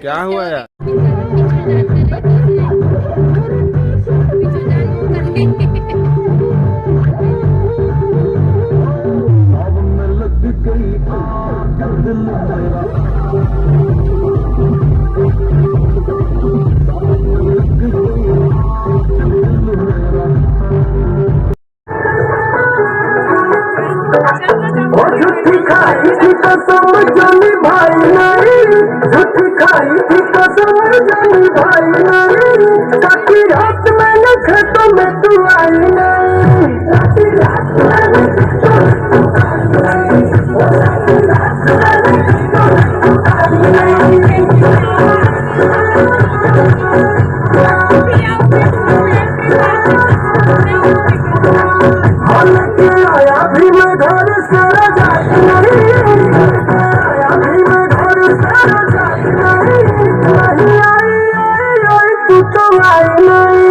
क्या हुआ यार? झूठी खाई थी कसम जानी भाई नहीं, झूठी खाई थी कसम जानी भाई नहीं, ताकि रात मैंने खेतों में तू आई नहीं, ताकि रात मैंने खेतों में तू आई नहीं, आया भी मैं घर से रजाई नहीं, आया भी मैं घर से रजाई नहीं, आई तू तो आई नहीं।